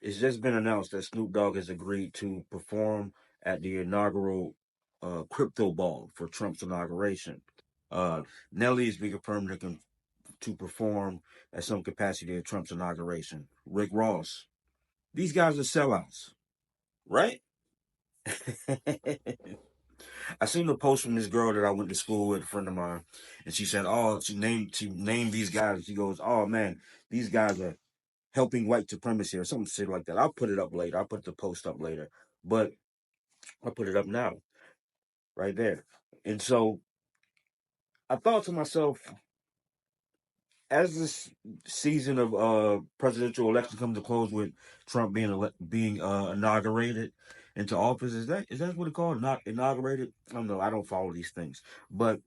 It's just been announced that Snoop Dogg has agreed to perform at the inaugural crypto ball for Trump's inauguration. Nelly is being confirmed to perform at some capacity at Trump's inauguration. Rick Ross. These guys are sellouts, right? I seen a post from this girl that I went to school with, a friend of mine, and she said, "Oh, she named these guys." She goes, "Oh man, these guys are helping white supremacy or something shit like that." I'll put it up later. I'll put the post up later, but I'll put it up now, right there. And so I thought to myself, as this season of presidential election comes to close with Trump being inaugurated into office, is that what it called? Not inaugurated? I don't know. I don't follow these things, but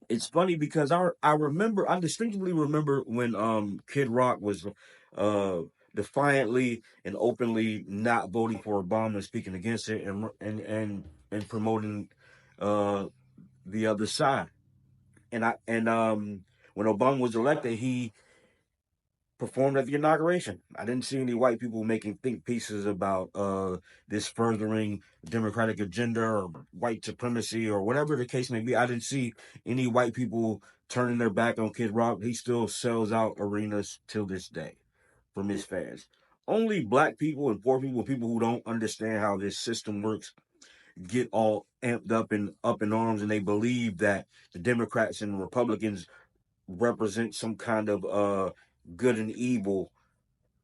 it's funny because I distinctly remember when Kid Rock was uh defiantly and openly not voting for Obama and speaking against it and promoting uh the other side. And when Obama was elected, he performed at the inauguration. I didn't see any white people making think pieces about this furthering Democratic agenda or white supremacy or whatever the case may be. I didn't see any white people turning their back on Kid Rock. He still sells out arenas till this day from his fans. Only black people and poor people, people who don't understand how this system works, get all amped up in arms, and they believe that the Democrats and Republicans represent some kind of good and evil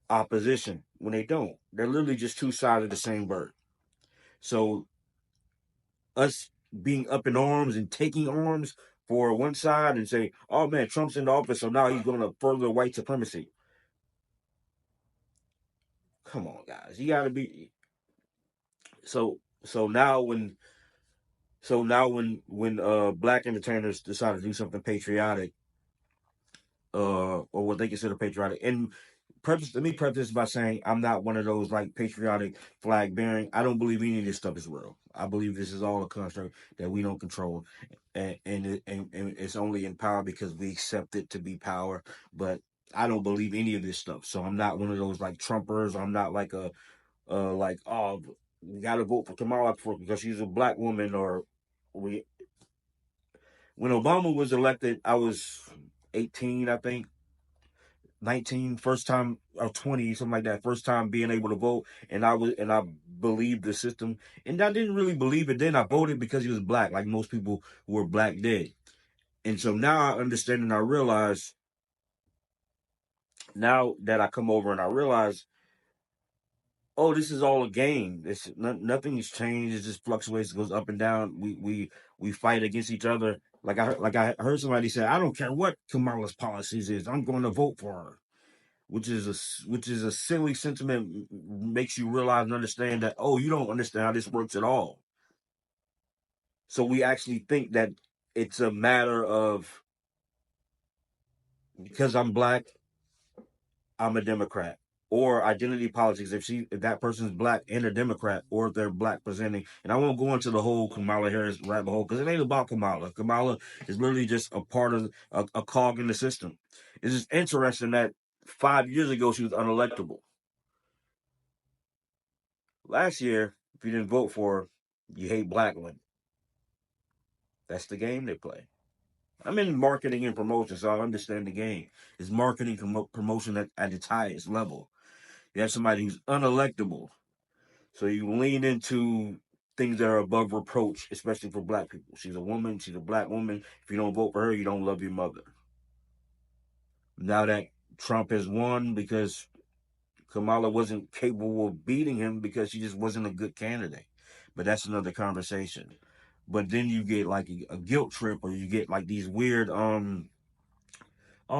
opposition when they don't. They're literally just two sides of the same bird. So us being up in arms and taking arms for one side and say, "Oh man, Trump's in the office, so now he's going to further white supremacy." Come on, guys, you got to be so. So now when black entertainers decide to do something patriotic, or what they consider patriotic, and let me preface this by saying I'm not one of those like patriotic flag bearing. I don't believe any of this stuff is real. I believe this is all a construct that we don't control, and it's only in power because we accept it to be power. But I don't believe any of this stuff. So I'm not one of those like Trumpers. I'm not like a like, oh, we got to vote for Kamala because she's a black woman. Or we When Obama was elected, I was 18, I think, 19, first time, or 20, something like that, first time being able to vote. And I believed the system, and I didn't really believe it then. I voted because he was black, like most people who were black did. And so now I understand, and I realize, now that I come over and I realize, oh, this is all a game. Nothing has changed. It just fluctuates, goes up and down. We fight against each other. Like I heard somebody say, I don't care what Kamala's policies is, I'm going to vote for her, which is a silly sentiment. Makes you realize and understand that, oh, you don't understand how this works at all. So we actually think that it's a matter of, because I'm black, I'm a Democrat, or identity politics. If that person's black and a Democrat, or if they're black presenting. And I won't go into the whole Kamala Harris rabbit hole because it ain't about Kamala. Kamala is literally just a part of a cog in the system. It's just interesting that 5 years ago she was unelectable. Last year, if you didn't vote for her, you hate black women. That's the game they play. I'm in marketing and promotion, so I understand the game. It's marketing promotion at its highest level. You have somebody who's unelectable, so you lean into things that are above reproach, especially for black people. She's a woman. She's a black woman. If you don't vote for her, you don't love your mother. Now that Trump has won because Kamala wasn't capable of beating him because she just wasn't a good candidate. But that's another conversation. But then you get like a guilt trip, or you get like these weird oh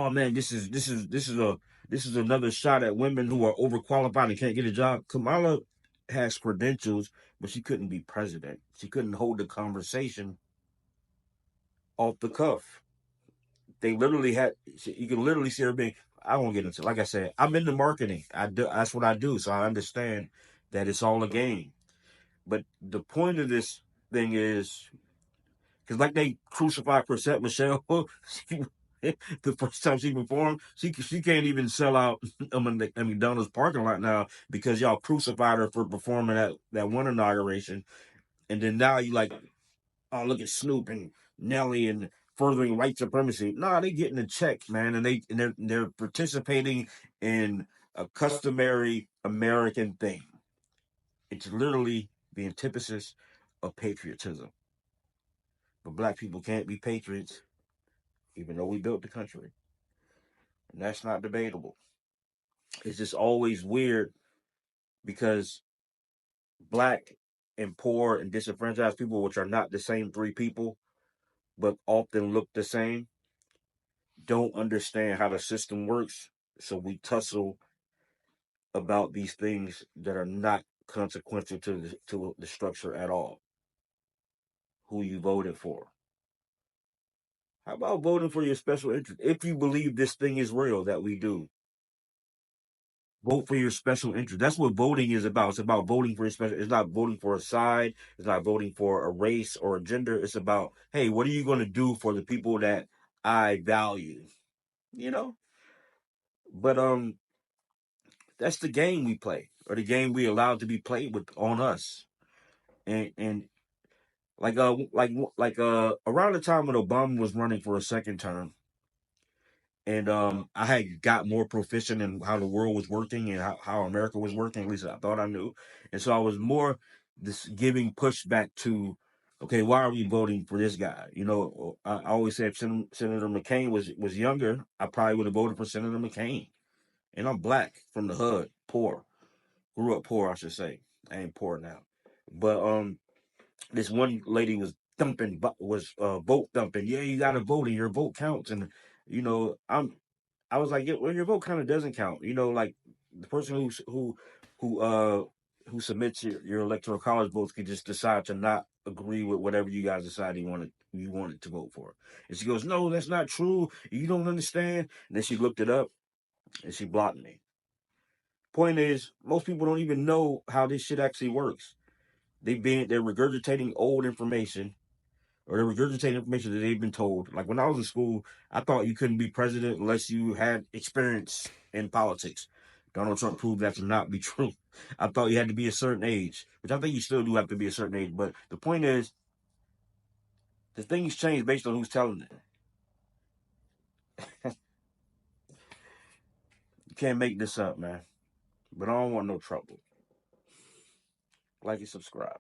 man, this is another shot at women who are overqualified and can't get a job. Kamala has credentials, but she couldn't be president. She couldn't hold the conversation off the cuff. They literally had, you can literally see her being, I won't get into, like I said, I'm into marketing. That's what I do. So I understand that it's all a game. But the point of this thing is, because like they crucified Chrisette Michelle, The first time she performed, she can't even sell out a McDonald's parking lot now because y'all crucified her for performing at that one inauguration, and then now you like, oh, look at Snoop and Nelly and furthering white supremacy. Nah, they getting a check, man, and they're participating in a customary American thing. It's literally the antithesis of patriotism. But black people can't be patriots, even though we built the country, and that's not debatable. It's just always weird because black and poor and disenfranchised people, which are not the same three people, but often look the same, don't understand how the system works. So we tussle about these things that are not consequential to the structure at all. Who you voted for? How about voting for your special interest? If you believe this thing is real that we do, vote for your special interest. That's what voting is about. It's about voting for your special. It's not voting for a side. It's not voting for a race or a gender. It's about, hey, what are you going to do for the people that I value? You know. But that's the game we play, or the game we allowed to be played with on us. And around the time when Obama was running for a second term, and I had got more proficient in how the world was working and how America was working. At least I thought I knew, and so I was more this giving pushback to, okay, why are we voting for this guy? You know, I always said if Senator McCain was younger, I probably would have voted for Senator McCain. And I'm black from the hood, poor, grew up poor, I should say. I ain't poor now, but this one lady was vote thumping. Yeah, you got to vote, and your vote counts. And you know, I was like, yeah, well, your vote kind of doesn't count. You know, like the person who uh who submits your electoral college votes could just decide to not agree with whatever you guys decide you wanted to vote for. And she goes, no, that's not true. You don't understand. And then she looked it up and she blocked me. Point is, most people don't even know how this shit actually works. They're regurgitating old information, or they're regurgitating information that they've been told. Like when I was in school, I thought you couldn't be president unless you had experience in politics. Donald Trump proved that to not be true. I thought you had to be a certain age, which I think you still do have to be a certain age. But the point is, the things change based on who's telling it. You can't make this up, man. But I don't want no trouble. Like and subscribe.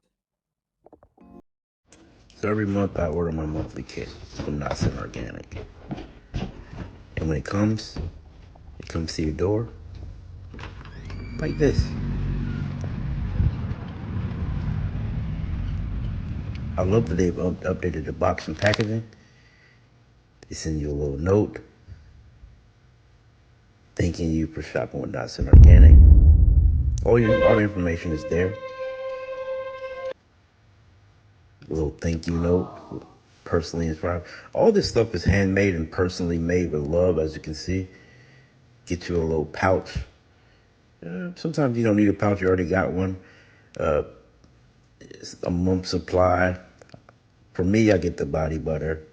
So every month I order my monthly kit from Nuts and Organic. And when it comes to your door like this. I love that they've updated the box and packaging. They send you a little note thanking you for shopping with Nuts and Organic. All the information is there. A little thank you note, personally inspired. All this stuff is handmade and personally made with love, as you can see. Get you a little pouch. Sometimes you don't need a pouch, you already got one. Uh, it's a month supply. For me, I get the body butter,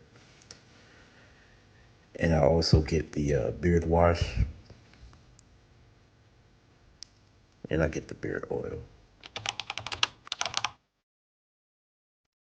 and I also get the beard wash, and I get the beard oil.